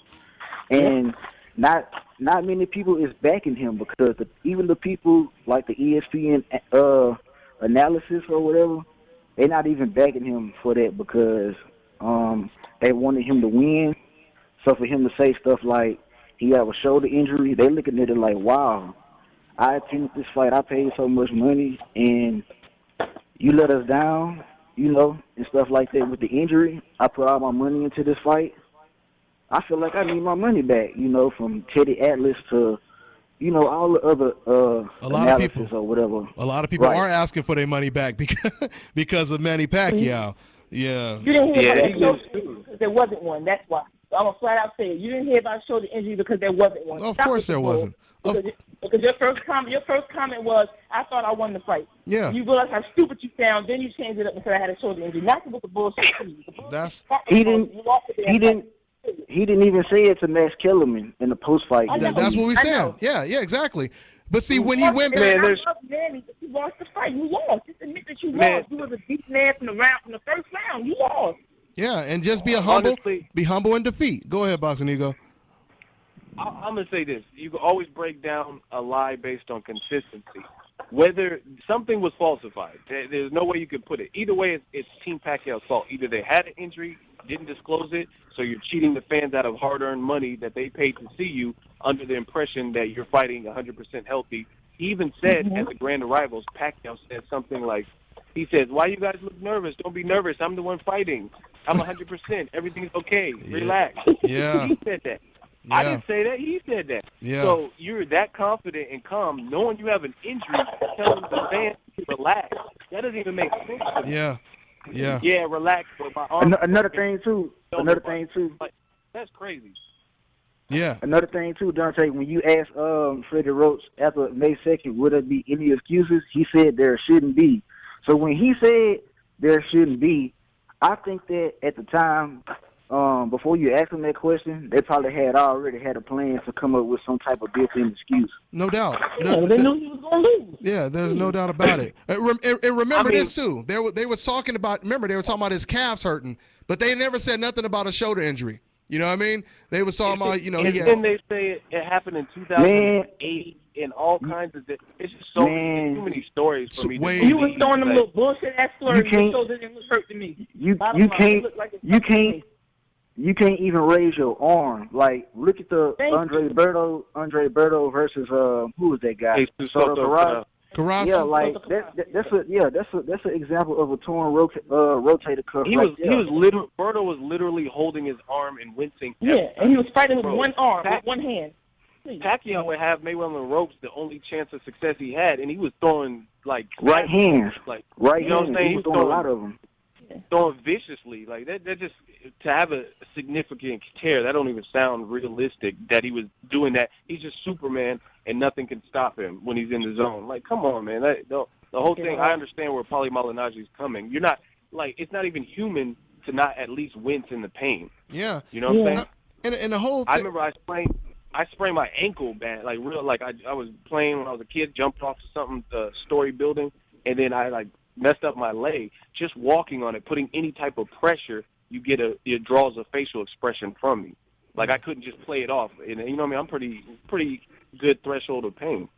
[SPEAKER 8] And not many people is backing him, because even the people like the ESPN analysis or whatever, they're not even backing him for that, because they wanted him to win. So for him to say stuff like he have a shoulder injury, they looking at it like, wow, I attended this fight, I paid so much money, and you let us down, and stuff like that with the injury. I put all my money into this fight. I feel like I need my money back, from Teddy Atlas to, all the other analysis or whatever.
[SPEAKER 5] A lot of people are asking for their money back because of Manny Pacquiao. Yeah.
[SPEAKER 6] You didn't hear about that shoulder injury because there wasn't one. That's why. I'm going to flat out say it. You didn't hear about shoulder injury because there wasn't one.
[SPEAKER 5] Of course there wasn't.
[SPEAKER 6] Because your first comment was, I thought I won the fight.
[SPEAKER 5] Yeah.
[SPEAKER 6] You realize how stupid you sound, then you changed it up and said I had a shoulder injury. Not with the bullshit.
[SPEAKER 8] He didn't even say it to Max Kellerman in the post fight.
[SPEAKER 5] That's what we said. Yeah, exactly. But see, when he went back,
[SPEAKER 6] I love Manny, but you lost the fight. You lost. Just admit that you lost. You was a deep man from the first round. You lost.
[SPEAKER 5] Yeah, and just be humble in defeat. Go ahead, Boxingego.
[SPEAKER 7] I'm going to say this. You can always break down a lie based on consistency. Whether something was falsified, there's no way you could put it. Either way, it's Team Pacquiao's fault. Either they had an injury, didn't disclose it, so you're cheating the fans out of hard-earned money that they paid to see you under the impression that you're fighting 100% healthy. He even said at the grand arrivals, Pacquiao said something like, he says, why you guys look nervous? Don't be nervous. I'm the one fighting. I'm 100%. Everything's okay. Relax.
[SPEAKER 5] Yeah.
[SPEAKER 7] He said that. Yeah. I didn't say that. He said that.
[SPEAKER 5] Yeah.
[SPEAKER 7] So you're that confident and calm, knowing you have an injury, telling the fans to relax. That doesn't even make sense to me.
[SPEAKER 5] Yeah. Yeah.
[SPEAKER 7] Yeah, relax. But my arm
[SPEAKER 8] another thing too.
[SPEAKER 7] Like, that's crazy.
[SPEAKER 5] Yeah.
[SPEAKER 8] Another thing too, Dante. When you asked Freddie Roach after May 2nd, would there be any excuses? He said there shouldn't be. So when he said there shouldn't be, I think that at the time, before you asked him that question, they probably already had a plan to come up with some type of built-in excuse.
[SPEAKER 5] No doubt.
[SPEAKER 6] They knew he was going to lose.
[SPEAKER 5] Yeah, there's no doubt about it. And remember this too. They were talking about. Remember, they were talking about his calves hurting, but they never said nothing about a shoulder injury. You know what I mean? They were talking about.
[SPEAKER 7] Then they say it happened in 2008 and all kinds of. It's just too many stories for me.
[SPEAKER 6] You was throwing them little bullshit ass stories. Your shoulder didn't look hurt to me.
[SPEAKER 8] You can't even raise your arm. Like, look at the Andre Berto versus who was that guy?
[SPEAKER 5] Carras.
[SPEAKER 8] Yeah, like that's an example of a torn rotator cuff.
[SPEAKER 7] Berto was literally holding his arm and wincing.
[SPEAKER 6] Yeah, and he was fighting with one arm, with one hand.
[SPEAKER 7] Pacquiao would have Mayweather on the ropes, the only chance of success he had, and he was throwing like
[SPEAKER 8] right hands,
[SPEAKER 7] like
[SPEAKER 8] right
[SPEAKER 7] you know
[SPEAKER 8] hands.
[SPEAKER 7] What I'm saying?
[SPEAKER 8] He was throwing a lot of them.
[SPEAKER 7] Throwing viciously, like that just to have a significant tear. That don't even sound realistic. That he was doing that. He's just Superman, and nothing can stop him when he's in the zone. Like, come on, man. The whole thing. I understand where Paulie Malignaggi is coming. You're not like it's not even human to not at least wince in the pain.
[SPEAKER 5] Yeah,
[SPEAKER 7] you know what I'm saying.
[SPEAKER 5] And the whole.
[SPEAKER 7] I remember I sprained my ankle bad, like real. Like I was playing when I was a kid, jumped off something, story building, and then I like messed up my leg. Just walking on it, putting any type of pressure, it draws a facial expression from me. Like I couldn't just play it off. And you know what I mean? I'm pretty good threshold of pain,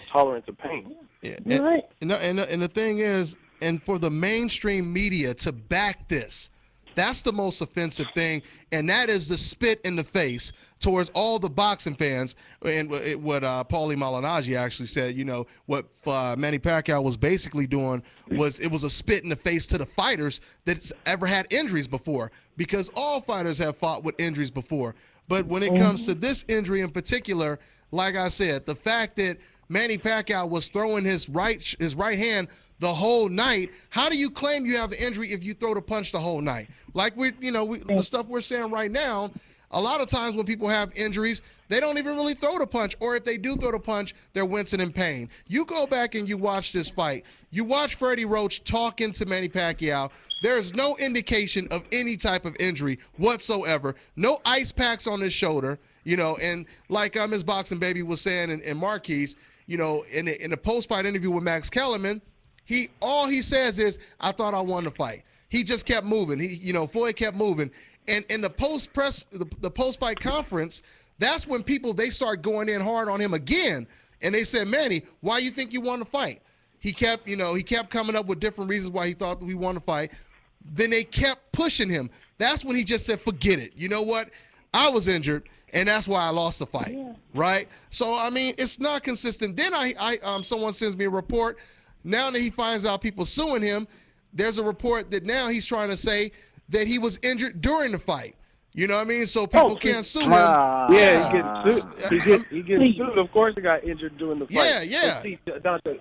[SPEAKER 7] tolerance of pain.
[SPEAKER 5] Yeah.
[SPEAKER 6] Right.
[SPEAKER 5] And the thing is, and for the mainstream media to back this, that's the most offensive thing, and that is the spit in the face towards all the boxing fans. And what Paulie Malignaggi actually said, you know, what Manny Pacquiao was basically doing was a spit in the face to the fighters that's ever had injuries before, because all fighters have fought with injuries before. But when it comes to this injury in particular, like I said, the fact that Manny Pacquiao was throwing his right hand the whole night. How do you claim you have the injury if you throw the punch the whole night? Like the stuff we're saying right now, a lot of times when people have injuries, they don't even really throw the punch, or if they do throw the punch, they're wincing in pain. You go back and you watch this fight. You watch Freddie Roach talking to Manny Pacquiao. There is no indication of any type of injury whatsoever. No ice packs on his shoulder, you know, and like Miss Boxing Baby was saying in Marquis, you know, in the post-fight interview with Max Kellerman, all he says is, I thought I won the fight. He just kept moving. Floyd kept moving. And in the post-fight conference, that's when they start going in hard on him again. And they said, Manny, why you think you won the fight? He kept coming up with different reasons why he thought that we won the fight. Then they kept pushing him. That's when he just said, forget it. You know what? I was injured, and that's why I lost the fight, right? So, I mean, it's not consistent. Then someone sends me a report. Now that he finds out people suing him, there's a report that now he's trying to say that he was injured during the fight. You know what I mean? So people can't sue him.
[SPEAKER 7] Yeah, he gets sued. He gets sued. Of course he got injured during the fight.
[SPEAKER 5] Yeah.
[SPEAKER 7] See, Dante,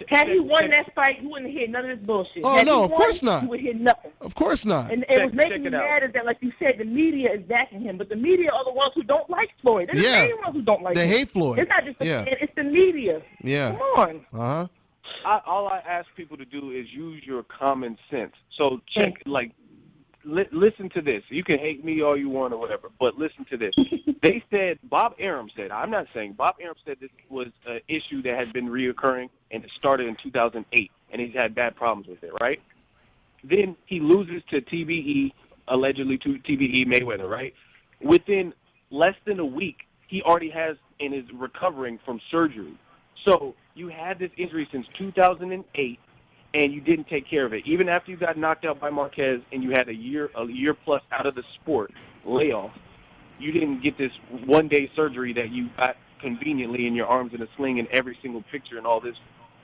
[SPEAKER 6] had he won that fight, you wouldn't hear none of this bullshit.
[SPEAKER 5] Oh,
[SPEAKER 6] had
[SPEAKER 5] no,
[SPEAKER 6] he
[SPEAKER 5] of
[SPEAKER 6] won,
[SPEAKER 5] course not.
[SPEAKER 6] You would hear nothing.
[SPEAKER 5] Of course not.
[SPEAKER 6] And it was making me mad is that, like you said, the media is backing him. But the media are the ones who don't like Floyd. They're the main ones who don't like him.
[SPEAKER 5] They hate Floyd.
[SPEAKER 6] It's not just it's the media.
[SPEAKER 5] Yeah.
[SPEAKER 6] Come on.
[SPEAKER 5] Uh-huh.
[SPEAKER 7] All I ask people to do is use your common sense. So listen to this. You can hate me all you want or whatever, but listen to this. They said, Bob Arum said, I'm not saying, Bob Arum said this was an issue that had been reoccurring, and it started in 2008, and he's had bad problems with it, right? Then he loses to TBE, allegedly to TBE Mayweather, right? Within less than a week, he already has and is recovering from surgery. So you had this injury since 2008, and you didn't take care of it. Even after you got knocked out by Marquez and you had a year plus out of the sport layoff, you didn't get this one-day surgery that you got conveniently in your arms in a sling in every single picture and all this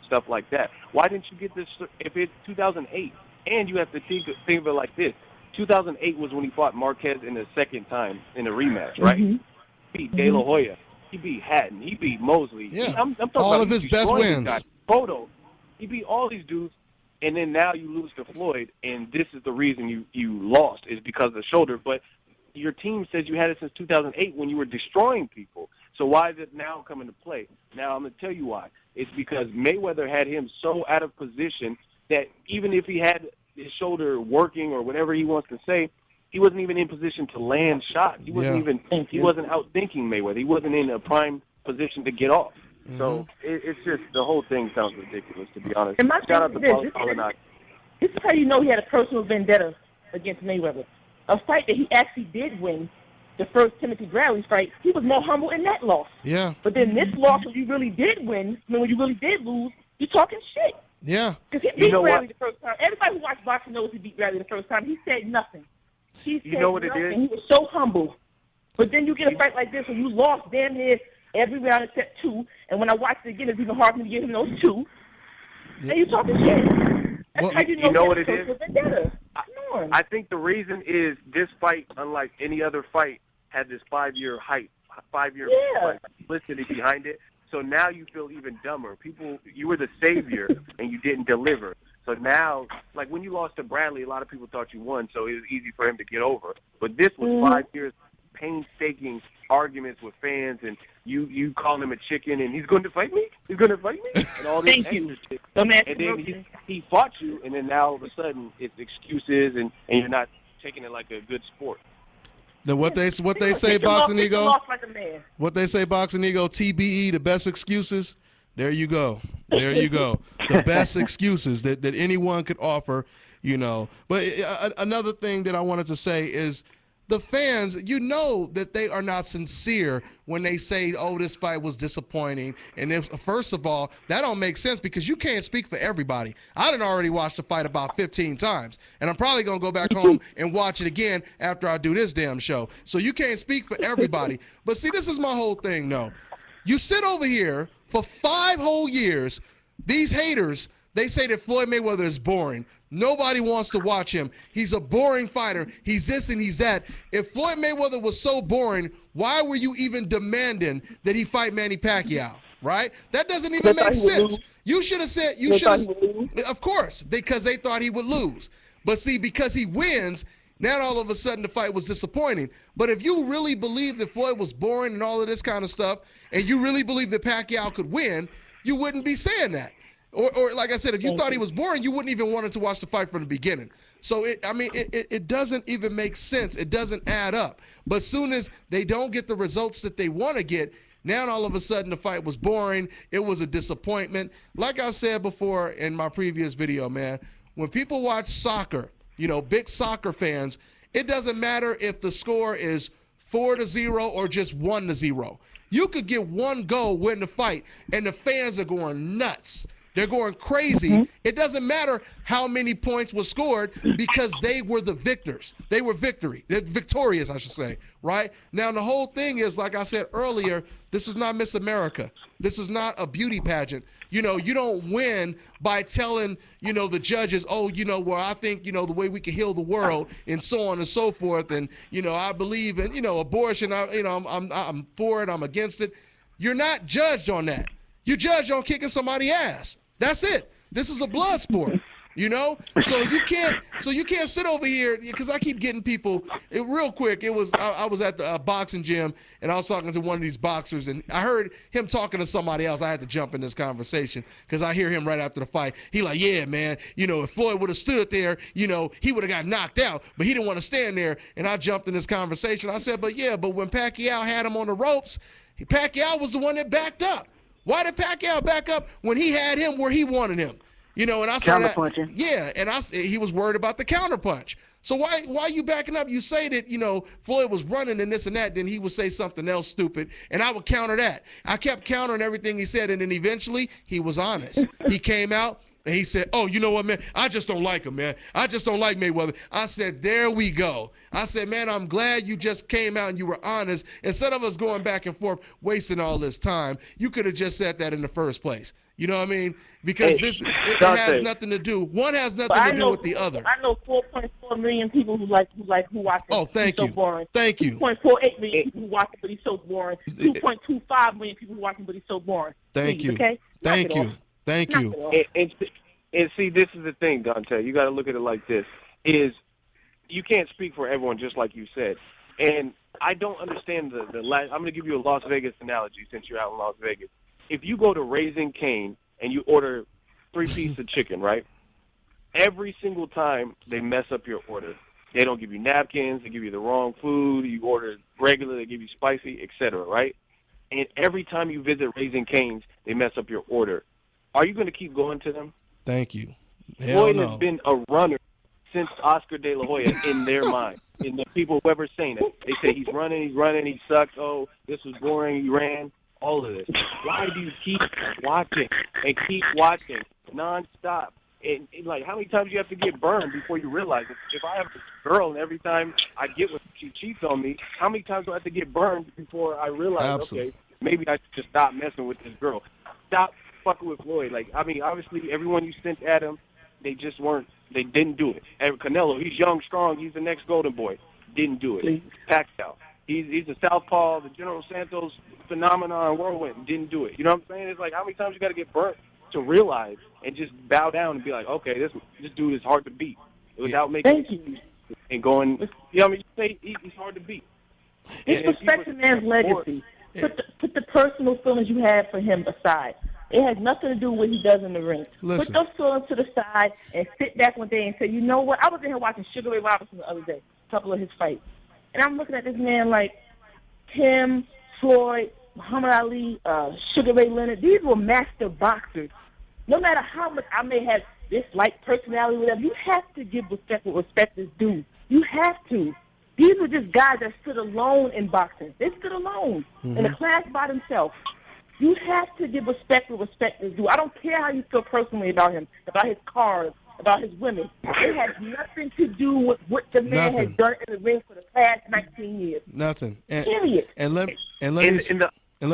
[SPEAKER 7] stuff like that. Why didn't you get this if it's 2008? And you have to think of it like this. 2008 was when he fought Marquez in the second time in a rematch, right?
[SPEAKER 6] Mm-hmm.
[SPEAKER 7] He beat De La Hoya. He beat Hatton. He beat Mosley.
[SPEAKER 5] Yeah.
[SPEAKER 7] I'm talking
[SPEAKER 5] all
[SPEAKER 7] about
[SPEAKER 5] of his best wins.
[SPEAKER 7] Photo. He beat all these dudes, and then now you lose to Floyd, and this is the reason you lost is because of the shoulder. But your team says you had it since 2008 when you were destroying people. So why is it now come into play? Now I'm going to tell you why. It's because Mayweather had him so out of position that even if he had his shoulder working or whatever he wants to say, he wasn't even in position to land shots. He wasn't he wasn't outthinking Mayweather. He wasn't in a prime position to get off. Mm-hmm. So it's just the whole thing sounds ridiculous, to be honest.
[SPEAKER 6] And my
[SPEAKER 7] Shout out to Paul
[SPEAKER 6] Malignaggi. This is how you know he had a personal vendetta against Mayweather. A fight that he actually did win, the first Timothy Bradley fight, he was more humble in that loss.
[SPEAKER 5] Yeah.
[SPEAKER 6] But then this loss, when you really did win, when you really did lose, you're talking shit.
[SPEAKER 5] Yeah.
[SPEAKER 6] Because he beat Bradley the first time. Everybody who watched boxing knows he beat Bradley the first time. He said nothing. He said
[SPEAKER 7] what
[SPEAKER 6] nothing.
[SPEAKER 7] it is?
[SPEAKER 6] He was so humble. But then you get a fight like this where you lost damn near every round except two, and when I watch it again, it's even hard for me to give him those two. Yeah. And you talking shit. That's how you know
[SPEAKER 7] what it is?
[SPEAKER 6] Vendetta.
[SPEAKER 7] I think the reason is this fight, unlike any other fight, had this 5-year hype, 5-year publicity behind it. So now you feel even dumber. You were the savior and you didn't deliver. So now, like when you lost to Bradley, a lot of people thought you won, so it was easy for him to get over. But this was 5 years painstaking arguments with fans, and you calling him a chicken, and he's going to fight me? He's going to fight me? And all this extra shit. And then he fought you, and then now all of a sudden it's excuses, and you're not taking it like a good sport.
[SPEAKER 5] Now what they say, Boxingego? What they say, Boxingego? TBE, the best excuses. There you go. There you go. The best excuses that anyone could offer, you know. But another thing that I wanted to say is the fans, you know that they are not sincere when they say, oh, this fight was disappointing. And if, first of all, that don't make sense because you can't speak for everybody. I done already watched the fight about 15 times, and I'm probably going to go back home and watch it again after I do this damn show. So you can't speak for everybody. But see, this is my whole thing, though. You sit over here for 5 whole years, these haters, they say that Floyd Mayweather is boring. Nobody wants to watch him. He's a boring fighter. He's this and he's that. If Floyd Mayweather was so boring, why were you even demanding that he fight Manny Pacquiao, right? That doesn't even make sense. You should have said, of course, because they thought he would lose. But see, because he wins, now all of a sudden the fight was disappointing. But if you really believe that Floyd was boring and all of this kind of stuff, and you really believe that Pacquiao could win, you wouldn't be saying that. Or like I said, if you thought he was boring, you wouldn't even want to watch the fight from the beginning. So, it doesn't even make sense. It doesn't add up. But as soon as they don't get the results that they want to get, now all of a sudden the fight was boring. It was a disappointment. Like I said before in my previous video, man, when people watch soccer, you know, big soccer fans, it doesn't matter if the score is 4-0 or just 1-0. You could get one goal, win the fight, and the fans are going nuts. They're going crazy. It doesn't matter how many points were scored because they were the victors. They were They're victorious, I should say, right? Now, the whole thing is, like I said earlier, this is not Miss America. This is not a beauty pageant. You know, you don't win by telling, you know, the judges, oh, you know, well, I think, you know, the way we can heal the world and so on and so forth. And, you know, I believe in, you know, abortion. I'm for it. I'm against it. You're not judged on that. You're judged on kicking somebody's ass. That's it. This is a blood sport, you know? So you can't sit over here, because I keep getting people, real quick, I was at the boxing gym, and I was talking to one of these boxers, and I heard him talking to somebody else. I had to jump in this conversation, because I hear him right after the fight. He like, yeah, man, you know, if Floyd would have stood there, you know, he would have got knocked out, but he didn't want to stand there. And I jumped in this conversation. I said, but when Pacquiao had him on the ropes, Pacquiao was the one that backed up. Why did Pacquiao back up when he had him where he wanted him? You know, and I saw that. Counterpunching. Yeah, and he was worried about the counterpunch. So why are you backing up? You say that, you know, Floyd was running and this and that, then he would say something else stupid, and I would counter that. I kept countering everything he said, and then eventually he was honest. He came out, and he said, oh, you know what, man? I just don't like him, man. I just don't like Mayweather. I said, there we go. I said, man, I'm glad you just came out and you were honest. Instead of us going back and forth, wasting all this time, you could have just said that in the first place. You know what I mean? Because it has nothing to do. One has nothing to do with the other.
[SPEAKER 6] I know 4.4 million people who watch him.
[SPEAKER 5] Oh, thank you.
[SPEAKER 6] So boring.
[SPEAKER 5] Thank you.
[SPEAKER 6] 2.48 million people who watch him, but he's so boring. 2.25 million people who watch him, but he's so boring.
[SPEAKER 5] Thank you.
[SPEAKER 6] Okay?
[SPEAKER 5] Thank you. Thank you.
[SPEAKER 7] And see, this is the thing, Dante. You got to look at it like this: is you can't speak for everyone, just like you said. And I don't understand the. I'm going to give you a Las Vegas analogy since you're out in Las Vegas. If you go to Raising Cane and you order 3 pieces of chicken, right? Every single time they mess up your order. They don't give you napkins. They give you the wrong food. You order regular. They give you spicy, etc. Right? And every time you visit Raising Cane's, they mess up your order. Are you going to keep going to them?
[SPEAKER 5] Thank you.
[SPEAKER 7] Floyd has been a runner since Oscar De La Hoya in their mind. In the people whoever's saying it, they say he's running, he sucks. Oh, this was boring. He ran. All of this. Why do you keep watching and keep watching nonstop? And like, how many times do you have to get burned before you realize it? If I have a girl and every time I get what she cheats on me, how many times do I have to get burned before I realize, okay, maybe I should just stop messing with this girl? Stop fucking with Floyd. Like, I mean, obviously, everyone you sent at him, they didn't do it. And Canelo, he's young, strong, he's the next golden boy. Didn't do it. Pacquiao, he's a southpaw, the General Santos phenomenon, whirlwind, didn't do it. You know what I'm saying? It's like, how many times you got to get burnt to realize and just bow down and be like, okay, this dude is hard to beat without making excuses and going, you know what I mean? You say he's hard to beat.
[SPEAKER 6] Disrespect the man's legacy. Put the personal feelings you have for him aside. It has nothing to do with what he does in the ring.
[SPEAKER 5] Listen.
[SPEAKER 6] Put those feelings to the side and sit back one day and say, you know what? I was in here watching Sugar Ray Robinson the other day, a couple of his fights. And I'm looking at this man like Tim, Floyd, Muhammad Ali, Sugar Ray Leonard, these were master boxers. No matter how much I may have disliked personality, whatever, you have to give respect what respect is due. You have to. These were just guys that stood alone in boxing. They stood alone in a class by themselves. You have to give respect what respect is due. I don't care how you feel personally about him, about his cars, about his women. It has nothing to do with what the man has done in the ring for the past 19 years.
[SPEAKER 5] Nothing.
[SPEAKER 6] Period.
[SPEAKER 5] And let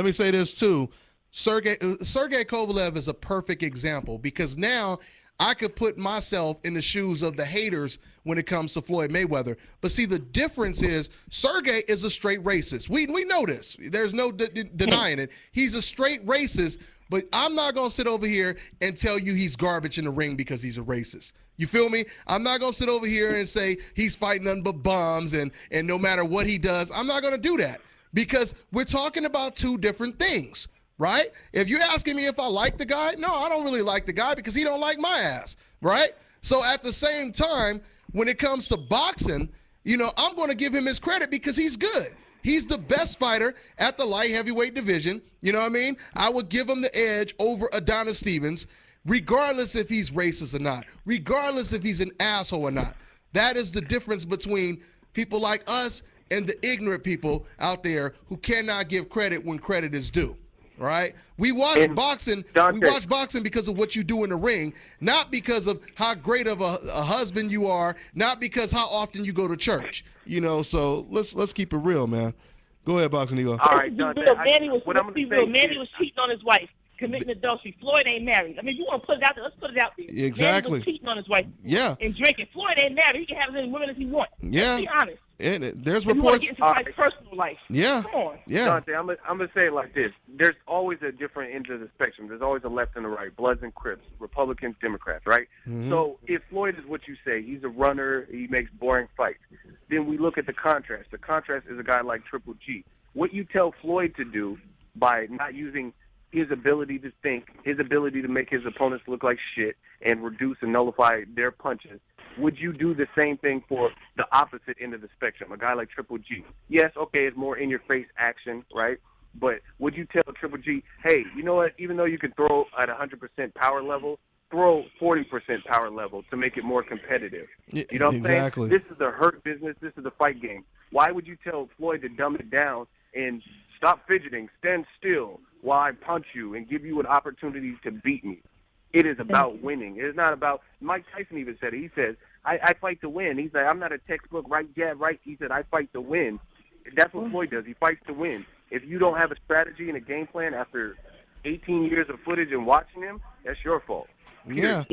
[SPEAKER 5] me say this too. Sergey Kovalev is a perfect example because now I could put myself in the shoes of the haters when it comes to Floyd Mayweather. But see, the difference is Sergey is a straight racist. We know this. There's no denying it. He's a straight racist, but I'm not going to sit over here and tell you he's garbage in the ring because he's a racist. You feel me? I'm not going to sit over here and say he's fighting nothing but bums and no matter what he does, I'm not going to do that because we're talking about two different things. Right? If you're asking me if I like the guy, no, I don't really like the guy because he don't like my ass, right? So at the same time, when it comes to boxing, I'm going to give him his credit because he's good. He's the best fighter at the light heavyweight division. You know what I mean? I would give him the edge over Adonis Stevens, regardless if he's racist or not, regardless if he's an asshole or not. That is the difference between people like us and the ignorant people out there who cannot give credit when credit is due. Right? We watch boxing. We watch boxing because of what you do in the ring, not because of how great of a husband you are, not because how often you go to church. So let's keep it real, man. Go ahead, Boxingego.
[SPEAKER 6] All right, Manny was cheating on his wife, committing adultery. Floyd ain't married. I mean, if you want to put it out there, let's put it out there.
[SPEAKER 5] Exactly.
[SPEAKER 6] Manny was cheating on his wife.
[SPEAKER 5] Yeah.
[SPEAKER 6] And drinking. Floyd ain't married. He can have as many women as he wants.
[SPEAKER 5] Yeah.
[SPEAKER 6] Let's be honest.
[SPEAKER 5] And there's
[SPEAKER 6] if
[SPEAKER 5] reports.
[SPEAKER 6] You want to get into personal life.
[SPEAKER 5] Yeah.
[SPEAKER 6] Come on.
[SPEAKER 5] Yeah.
[SPEAKER 7] Dante, I'm gonna say it like this: there's always a different end of the spectrum. There's always a left and a right, Bloods and Crips, Republicans, Democrats, right?
[SPEAKER 5] Mm-hmm.
[SPEAKER 7] So if Floyd is what you say, he's a runner, he makes boring fights. Then we look at the contrast. The contrast is a guy like Triple G. What you tell Floyd to do by not using his ability to think, his ability to make his opponents look like shit and reduce and nullify their punches, would you do the same thing for the opposite end of the spectrum, a guy like Triple G? Yes, okay, it's more in-your-face action, right? But would you tell Triple G, hey, you know what, even though you can throw at 100% power level, throw 40% power level to make it more competitive? You know what I'm saying? This is the hurt business. This is the fight game. Why would you tell Floyd to dumb it down and stop fidgeting, stand still while I punch you and give you an opportunity to beat me? It is about winning. It is not about – Mike Tyson even said it. He says, I fight to win. He's like, I'm not a textbook right jab, right. He said, I fight to win. That's what Floyd does. He fights to win. If you don't have a strategy and a game plan after 18 years of footage and watching him, that's your fault.
[SPEAKER 5] Yeah.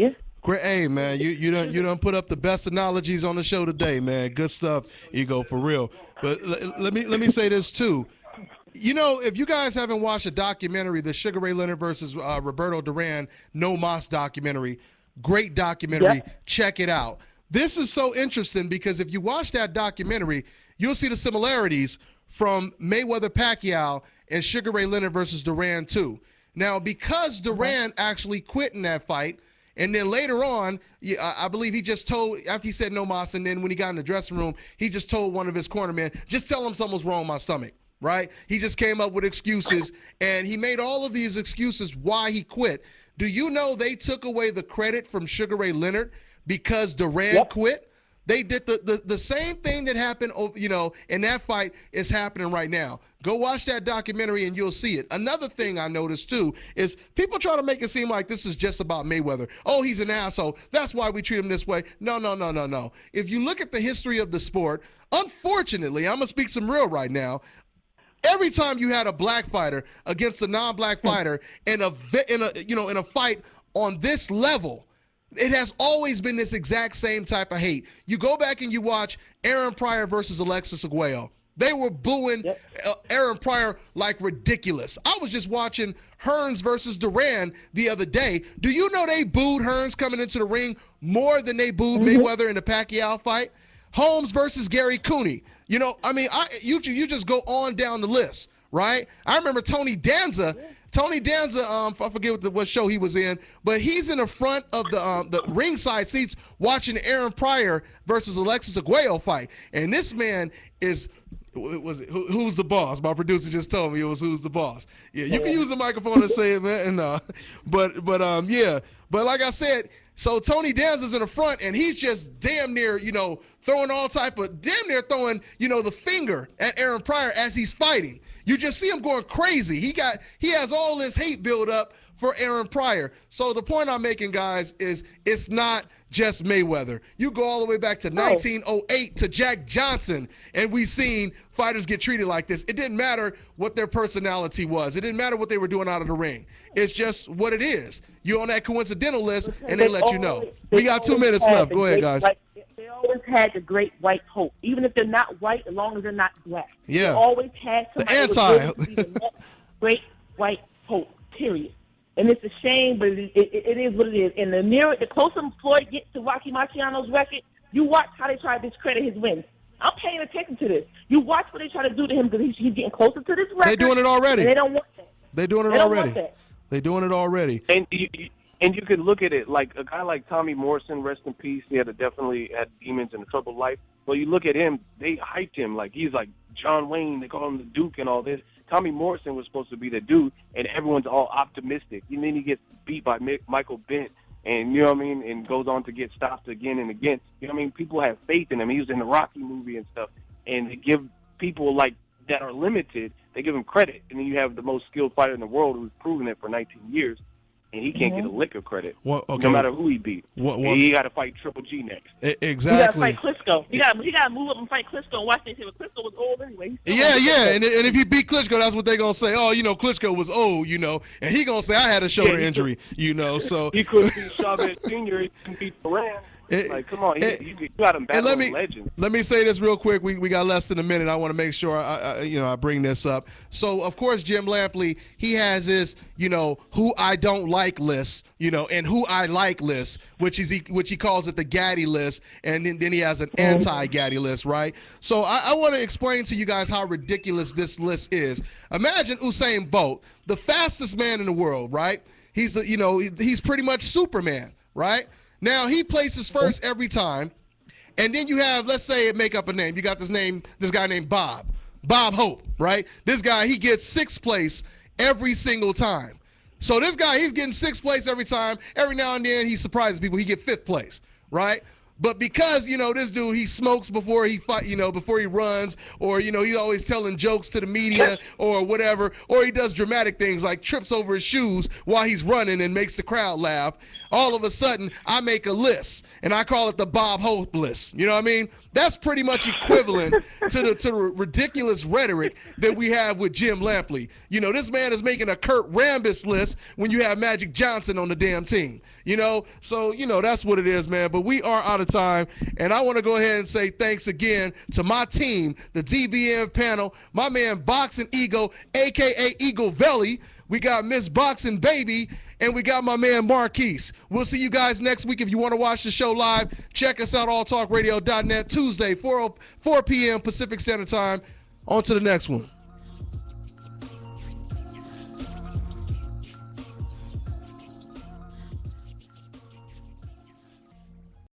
[SPEAKER 5] Great. Hey, man, you done put up the best analogies on the show today, man. Good stuff, Ego, for real. But let me say this, too. If you guys haven't watched a documentary, the Sugar Ray Leonard versus Roberto Duran No Mas documentary, great documentary. Yeah. Check it out. This is so interesting because if you watch that documentary, you'll see the similarities from Mayweather Pacquiao and Sugar Ray Leonard versus Duran too. Now, because Duran actually quit in that fight, and then later on, I believe he just told, after he said no mas, and then when he got in the dressing room, he just told one of his cornermen, just tell him something was wrong with my stomach. Right? He just came up with excuses, and he made all of these excuses why he quit. Do you know they took away the credit from Sugar Ray Leonard because Duran quit? They did the same thing that happened, in that fight is happening right now. Go watch that documentary and you'll see it. Another thing I noticed too is people try to make it seem like this is just about Mayweather. Oh, he's an asshole. That's why we treat him this way. No. If you look at the history of the sport, unfortunately, I'm gonna speak some real right now. Every time you had a black fighter against a non-black fighter in a fight on this level, it has always been this exact same type of hate. You go back and you watch Aaron Pryor versus Alexis Arguello. They were booing Aaron Pryor like ridiculous. I was just watching Hearns versus Duran the other day. Do you know they booed Hearns coming into the ring more than they booed Mayweather in the Pacquiao fight? Holmes versus Gary Cooney. You you just go on down the list, right? I remember Tony Danza. I forget what show he was in, but he's in the front of the ringside seats watching Aaron Pryor versus Alexis Arguello fight, and this man is Was it who's the boss? My producer just told me it was who's the boss. Yeah, you can use the microphone and say it, man. And yeah. But like I said, so Tony Danza's in the front, and he's just damn near, throwing all type of damn near throwing, the finger at Aaron Pryor as he's fighting. You just see him going crazy. He has all this hate build up for Aaron Pryor. So the point I'm making, guys, is it's not just Mayweather. You go all the way back to 1908 to Jack Johnson, and we've seen fighters get treated like this. It didn't matter what their personality was. It didn't matter what they were doing out of the ring. It's just what it is. You're on that coincidental list, and they let you know. We got 2 minutes left. Go ahead, guys.
[SPEAKER 6] They always had the great white hope, even if they're not white, as long as they're not black.
[SPEAKER 5] Yeah.
[SPEAKER 6] They always had
[SPEAKER 5] the anti.
[SPEAKER 6] Great white hope, period. And it's a shame, but it is what it is. And the closer Floyd gets to Rocky Marciano's record, you watch how they try to discredit his wins. I'm paying attention to this. You watch what they try to do to him because he's getting closer to this record.
[SPEAKER 5] They're doing it already.
[SPEAKER 6] And they don't want that.
[SPEAKER 5] They're doing it already. They're doing it already.
[SPEAKER 7] And you could look at it like a guy like Tommy Morrison, rest in peace. He definitely had demons and a troubled life. Well, you look at him, they hyped him like he's like John Wayne. They call him the Duke and all this. Tommy Morrison was supposed to be the dude, and everyone's all optimistic. And then he gets beat by Michael Bent, and you know what I mean, and goes on to get stopped again and again. You know what I mean? People have faith in him. He was in the Rocky movie and stuff, and they give people like that are limited, they give him credit. And then you have the most skilled fighter in the world who's proven it for 19 years. And he can't get a lick of credit, no matter who he beat. He got to fight Triple G next.
[SPEAKER 5] Exactly.
[SPEAKER 6] He got to fight Klitschko. He got to move up and fight Klitschko and watch this. Klitschko was old anyway.
[SPEAKER 5] Yeah. And if he beat Klitschko, that's what they're going to say. Oh, Klitschko was old, and he going to say, I had a shoulder injury, so.
[SPEAKER 7] He couldn't beat Chavez Sr., he couldn't beat Duran. Come on, you got him battling legends.
[SPEAKER 5] Let me say this real quick. We got less than a minute. I want to make sure I bring this up. So of course Jim Lampley, he has his who I don't like list, and who I like list, which he calls it the Gaddy list, and then he has an anti-Gaddy list, right? So I want to explain to you guys how ridiculous this list is. Imagine Usain Bolt, the fastest man in the world, right? He's he's pretty much Superman, right? Now, he places first every time, and then you have, let's say, make up a name. You got this guy named Bob Hope, right? This guy, he gets 6th place every single time. So this guy, he's getting 6th place every time. Every now and then, he surprises people. He get 5th place, right? But because, this dude, he smokes before he fight, before he runs, or, he's always telling jokes to the media or whatever, or he does dramatic things like trips over his shoes while he's running and makes the crowd laugh. All of a sudden, I make a list, and I call it the Bob Hope list. You know what I mean? That's pretty much equivalent to the ridiculous rhetoric that we have with Jim Lampley. This man is making a Kurt Rambis list when you have Magic Johnson on the damn team. So, that's what it is, man. But we are out of time, and I want to go ahead and say thanks again to my team, the DBM panel, my man Boxing Ego, a.k.a. Eagle Velli. We got Miss Boxing Baby, and we got my man Marquis. We'll see you guys next week. If you want to watch the show live, check us out, alltalkradio.net, Tuesday, 4 p.m. Pacific Standard Time. On to the next one.